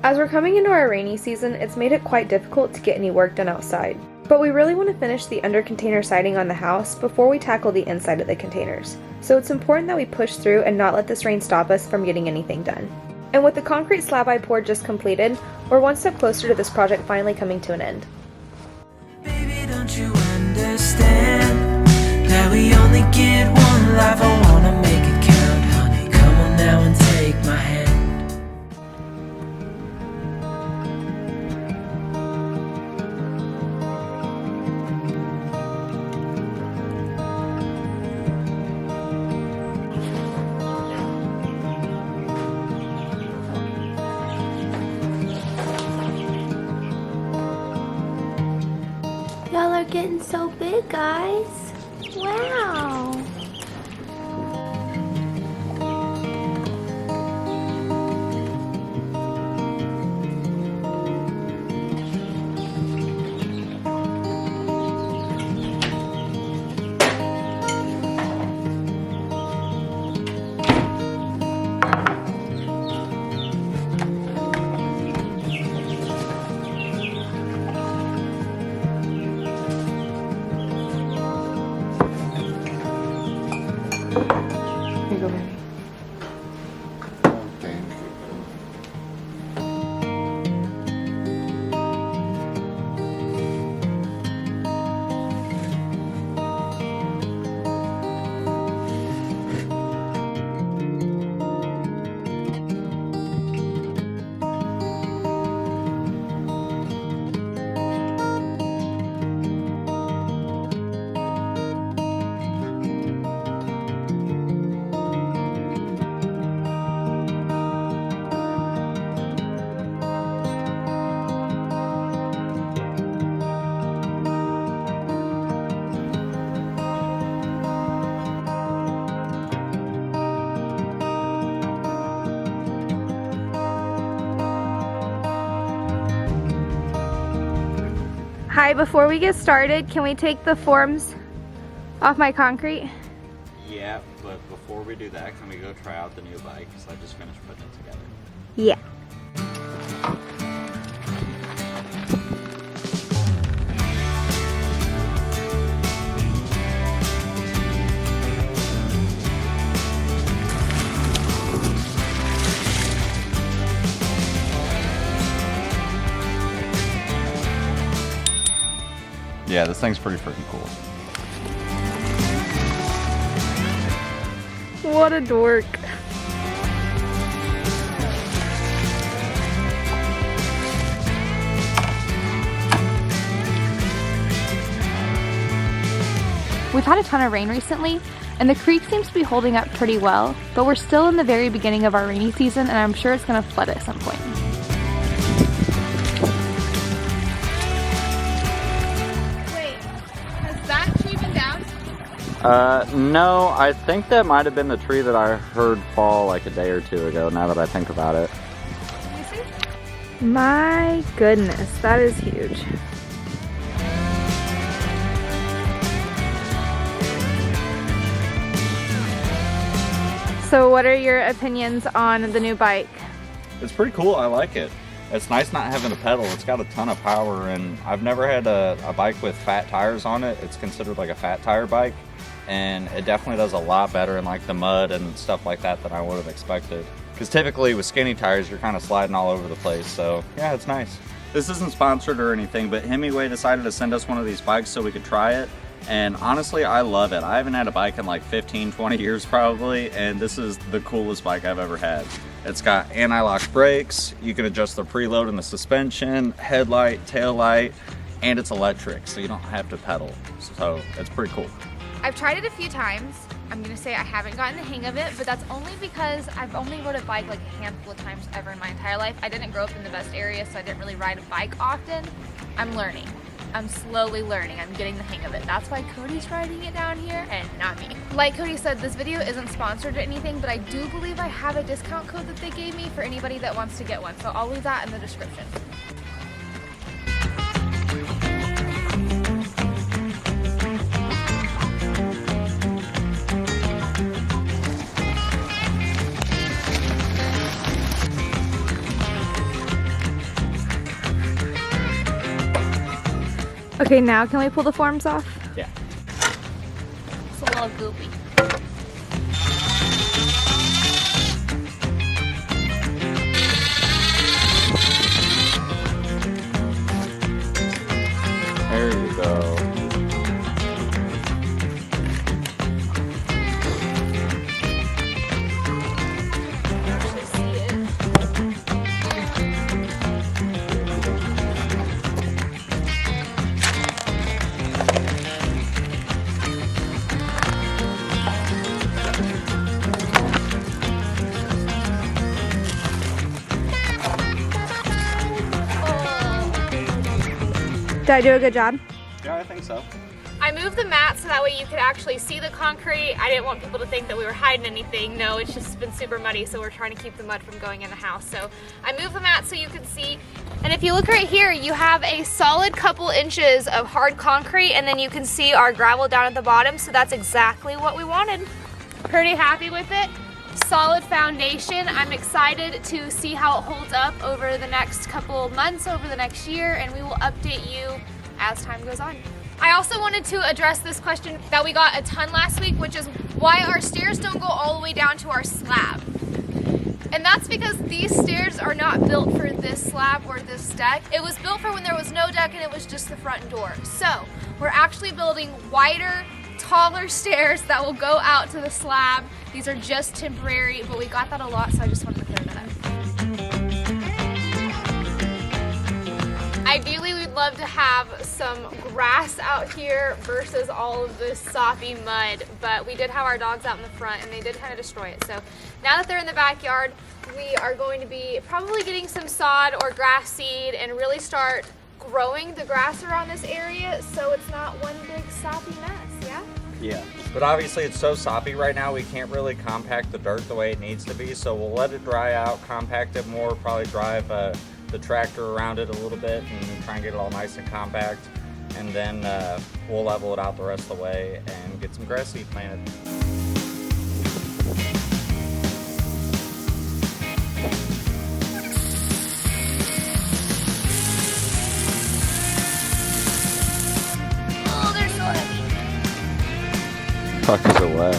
As we're coming into our rainy season, it's made it quite difficult to get any work done outside. But we really want to finish the under container siding on the house before we tackle the inside of the containers. So it's important that we push through and not let this rain stop us from getting anything done. And with the concrete slab I poured just completed, we're one step closer to this project finally coming to an end. Baby, don't you understand that we only get one life? I wanna make it count, honey. Come on now and take my hand. Y'all are getting so big, guys. Wow. Here you go, baby. Hi, before we get started, can we take the forms off my concrete? Yeah, but before we do that, can we go try out the new bike? Because I just finished putting it together. Yeah. Yeah, this thing's pretty freaking cool. What a dork. We've had a ton of rain recently, and the creek seems to be holding up pretty well, but we're still in the very beginning of our rainy season, and I'm sure it's going to flood at some point. No, I think that might have been the tree that I heard fall like a day or two ago, now that I think about it. Can you see? My goodness, that is huge. So what are your opinions on the new bike? It's pretty cool, I like it. It's nice not having to pedal. It's got a ton of power, and I've never had a bike with fat tires on it. It's considered like a fat tire bike, and it definitely does a lot better in like the mud and stuff like that than I would have expected. Because typically with skinny tires, you're kind of sliding all over the place, so yeah, it's nice. This isn't sponsored or anything, but Hemingway decided to send us one of these bikes so we could try it. And honestly, I love it. I haven't had a bike in like 15, 20 years probably, and this is the coolest bike I've ever had. It's got anti-lock brakes, you can adjust the preload and the suspension, headlight, tail light, and it's electric, so you don't have to pedal. So it's pretty cool. I've tried it a few times. I'm gonna say I haven't gotten the hang of it, but that's only because I've only rode a bike like a handful of times ever in my entire life. I didn't grow up in the best area, so I didn't really ride a bike often. I'm learning. I'm slowly learning. I'm getting the hang of it. That's why Cody's riding it down here and not me. Like Cody said, this video isn't sponsored or anything, but I do believe I have a discount code that they gave me for anybody that wants to get one. So I'll leave that in the description. Okay, now can we pull the forms off? Yeah. It's a little goopy. There you go. Actually see it. Did I do a good job? Yeah, I think so. I moved the mat so that way you could actually see the concrete. I didn't want people to think that we were hiding anything. No, it's just been super muddy, so we're trying to keep the mud from going in the house. So I moved the mat so you can see. And if you look right here, you have a solid couple inches of hard concrete, and then you can see our gravel down at the bottom. So that's exactly what we wanted. Pretty happy with it. Solid foundation. I'm excited to see how it holds up over the next couple of months, over the next year, and we will update you as time goes on. I also wanted to address this question that we got a ton last week, which is why our stairs don't go all the way down to our slab. And that's because these stairs are not built for this slab or this deck. It was built for when there was no deck and it was just the front door. So we're actually building wider, taller stairs that will go out to the slab. These are just temporary, but we got that a lot, so I just wanted to clear that up. Ideally, we'd love to have some grass out here versus all of this soppy mud, but we did have our dogs out in the front and they did kind of destroy it. So now that they're in the backyard, we are going to be probably getting some sod or grass seed and really start growing the grass around this area so it's not one big soppy mess, yeah? Yeah, but obviously it's so soppy right now, we can't really compact the dirt the way it needs to be, so we'll let it dry out, compact it more, probably drive the tractor around it a little bit and try and get it all nice and compact, and then we'll level it out the rest of the way and get some grass seed planted. Oh, they're so heavy. Puckers are wet.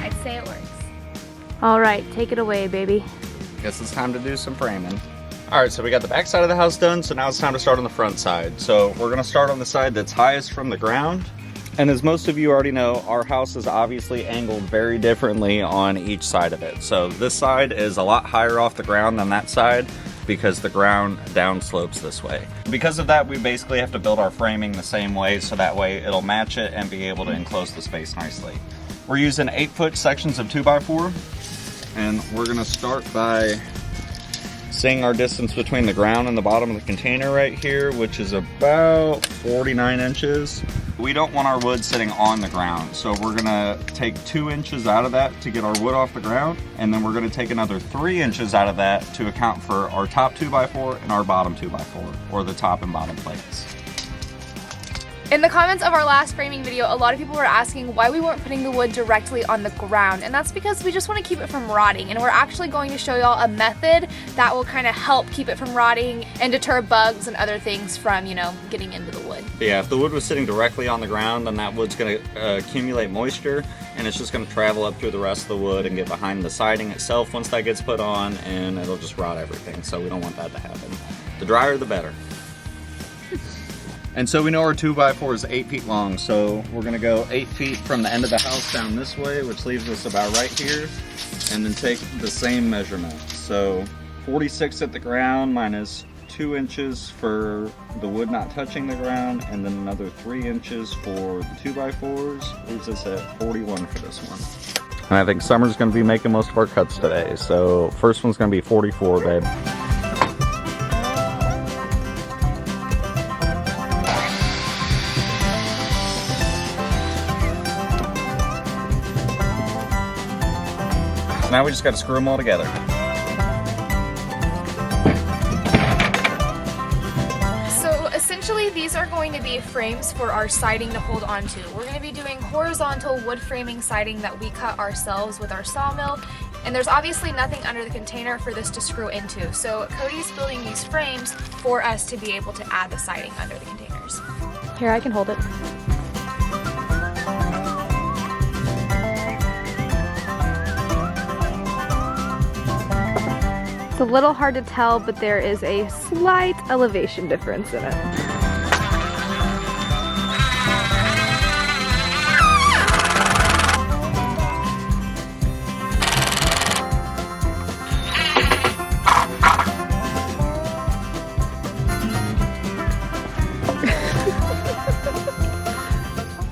I'd say it works. All right, take it away, baby. Guess it's time to do some framing. All right, so we got the back side of the house done, so now it's time to start on the front side. So we're gonna start on the side that's highest from the ground. And as most of you already know, our house is obviously angled very differently on each side of it. So this side is a lot higher off the ground than that side because the ground down slopes this way. Because of that, we basically have to build our framing the same way so that way it'll match it and be able to enclose the space nicely. We're using 8-foot sections of 2x4. And we're gonna start by seeing our distance between the ground and the bottom of the container right here, which is about 49 inches. We don't want our wood sitting on the ground, so we're gonna take 2 inches out of that to get our wood off the ground, and then we're gonna take another 3 inches out of that to account for our top 2x4 and our bottom 2x4, or the top and bottom plates. In the comments of our last framing video, a lot of people were asking why we weren't putting the wood directly on the ground, and that's because we just want to keep it from rotting, and we're actually going to show y'all a method that will kind of help keep it from rotting and deter bugs and other things from, you know, getting into the wood. Yeah, if the wood was sitting directly on the ground, then that wood's going to accumulate moisture, and it's just going to travel up through the rest of the wood and get behind the siding itself once that gets put on, and it'll just rot everything, so we don't want that to happen. The drier, the better. And so we know our 2x4 is 8 feet long, so we're gonna go 8 feet from the end of the house down this way, which leaves us about right here, and then take the same measurement. So 46 at the ground minus 2 inches for the wood not touching the ground, and then another 3 inches for the 2x4s, leaves us at 41 for this one. And I think Summer's gonna be making most of our cuts today, so first one's gonna be 44, babe. Now we just got to screw them all together. So essentially these these are going to be frames for our siding to hold onto. We're going to be doing horizontal wood framing siding that we cut ourselves with our sawmill, and there's obviously nothing under the container for this to screw into. So Cody's building these frames for us to be able to add the siding under the containers. Here, I can hold it. It's a little hard to tell, but there is a slight elevation difference in it.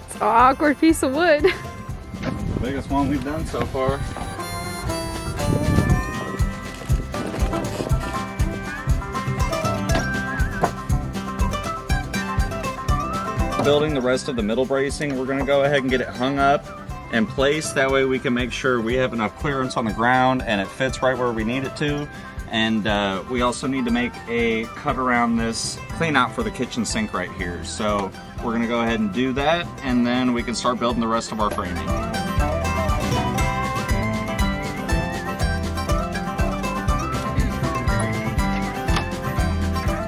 It's an awkward piece of wood. Biggest one we've done so far. Building the rest of the middle bracing, we're going to go ahead and get it hung up in place. That way we can make sure we have enough clearance on the ground and it fits right where we need it to. And we also need to make a cut around this clean out for the kitchen sink right here. So we're going to go ahead and do that, and then we can start building the rest of our framing.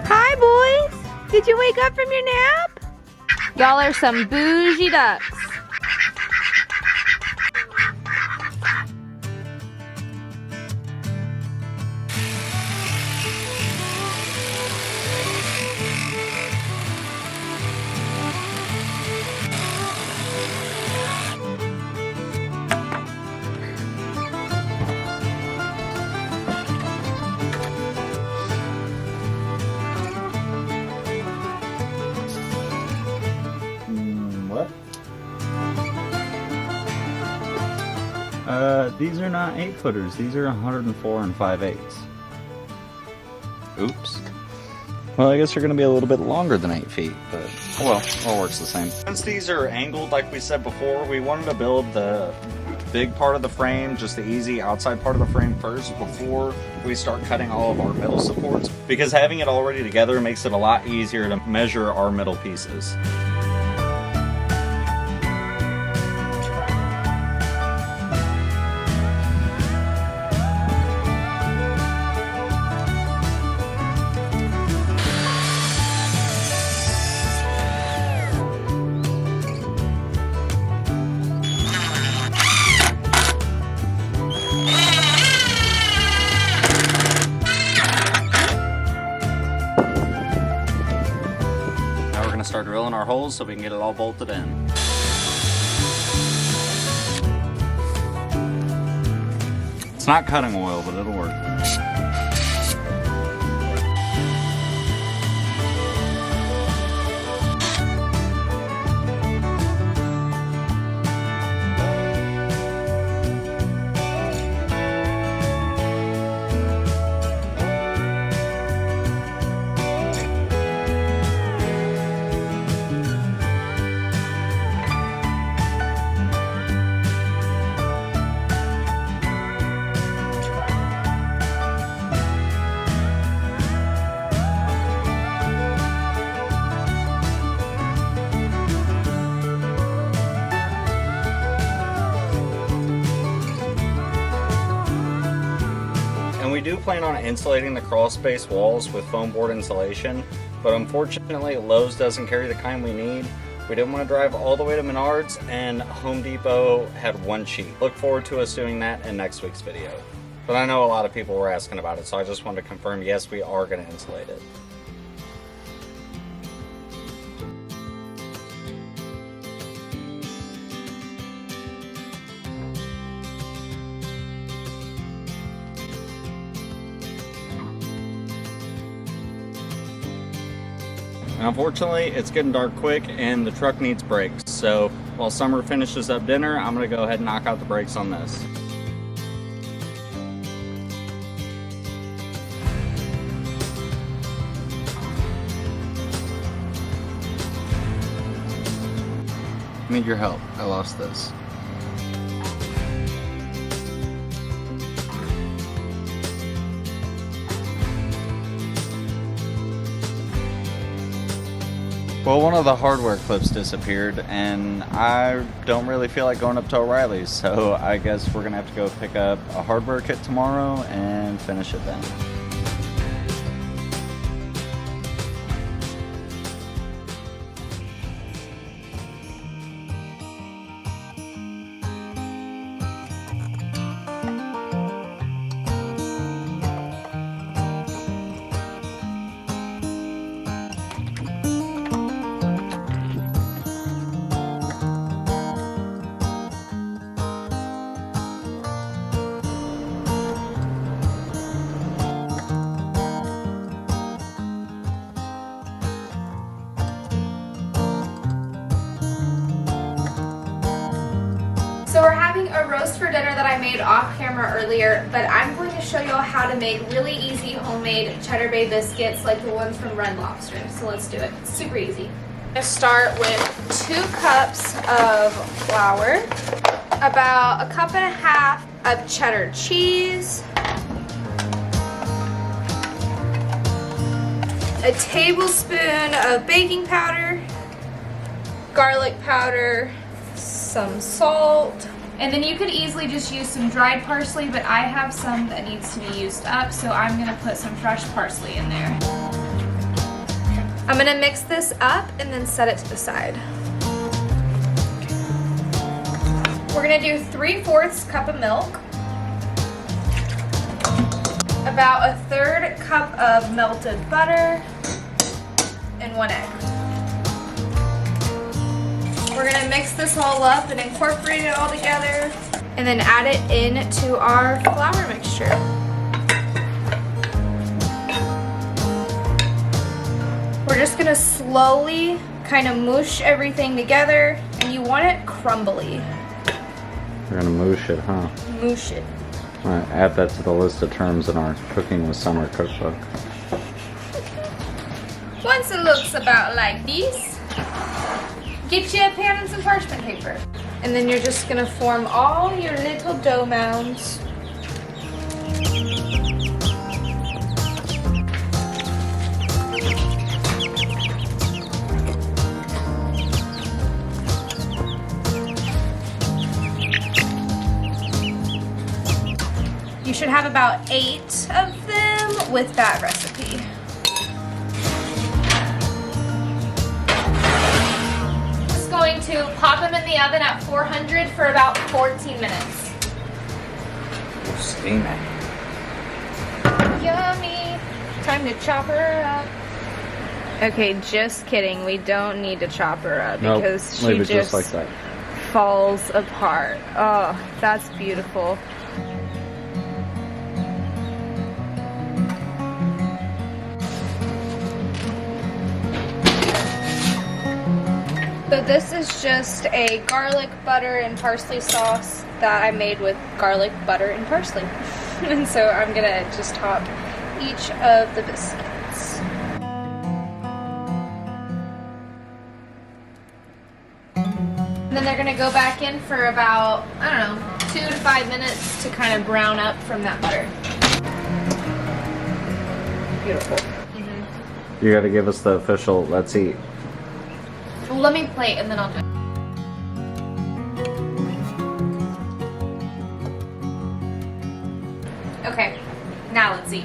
Hi, boys! Did you wake up from your nap? Y'all are some bougie ducks. These are not 8-footers. These are 104 and 5/8. Oops. Well, I guess they're going to be a little bit longer than 8 feet, but well, all works the same. Since these are angled, like we said before, we wanted to build the big part of the frame, just the easy outside part of the frame first before we start cutting all of our middle supports, because having it already together makes it a lot easier to measure our middle pieces. Start drilling our holes so we can get it all bolted in. It's not cutting oil, but it'll work. We do plan on insulating the crawl space walls with foam board insulation, but unfortunately Lowe's doesn't carry the kind we need. We didn't want to drive all the way to Menards, and Home Depot had one sheet. Look forward to us doing that in next week's video. But I know a lot of people were asking about it, so I just wanted to confirm, yes, we are going to insulate it. Unfortunately, it's getting dark quick and the truck needs brakes. So while Summer finishes up dinner, I'm going to go ahead and knock out the brakes on this. I need your help. I lost this. Well, one of the hardware clips disappeared, and I don't really feel like going up to O'Reilly's, so I guess we're gonna have to go pick up a hardware kit tomorrow and finish it then. So we're having a roast for dinner that I made off camera earlier, but I'm going to show you all how to make really easy homemade Cheddar Bay biscuits like the ones from Red Lobster. So let's do it. It's super easy. I'm going to start with 2 cups of flour, about 1.5 cups of cheddar cheese, a tablespoon of baking powder, garlic powder, some salt, and then you could easily just use some dried parsley, but I have some that needs to be used up, so I'm gonna put some fresh parsley in there. I'm gonna mix this up and then set it to the side. We're gonna do 3/4 cup of milk, about 1/3 cup of melted butter, and 1 egg. We're gonna mix this all up and incorporate it all together and then add it into our flour mixture. We're just gonna slowly kind of mush everything together, and you want it crumbly. We're gonna moosh it, huh? Mush it. I'm gonna add that to the list of terms in our Cooking with Summer cookbook. Once it looks about like this, get you a pan and some parchment paper. And then you're just gonna form all your little dough mounds. You should have about 8 of them with that recipe. Going to pop them in the oven at 400 for about 14 minutes. Steaming. Yummy. Time to chop her up. Okay, just kidding. We don't need to chop her up because she leave it just like that. falls apart. Oh, that's beautiful. So this is just a garlic, butter, and parsley sauce that I made with garlic, butter, and parsley. And so I'm gonna just top each of the biscuits. And then they're gonna go back in for about, I don't know, 2 to 5 minutes to kind of brown up from that butter. Beautiful. You gotta give us the official let's eat. Well, let me plate and then I'll do it. Okay, now let's eat.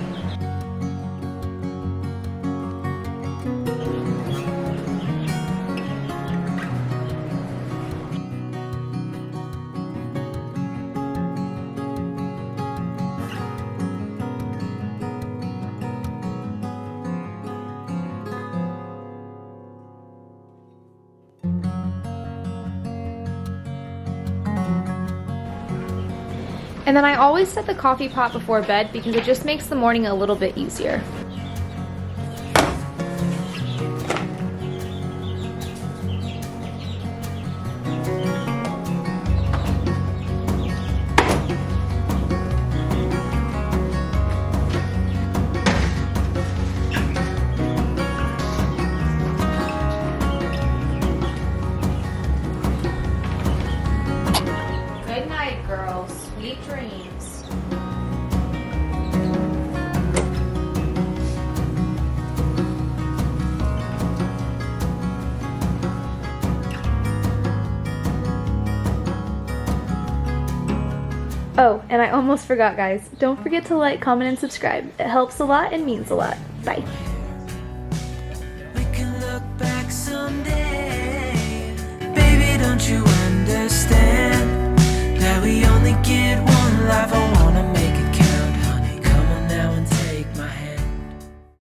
And then I always set the coffee pot before bed because it just makes the morning a little bit easier. Good night, girls. Sweet dreams. Oh, and I almost forgot, guys. Don't forget to like, comment, and subscribe. It helps a lot and means a lot. Bye. We can look back someday. Baby, don't you understand that we only get one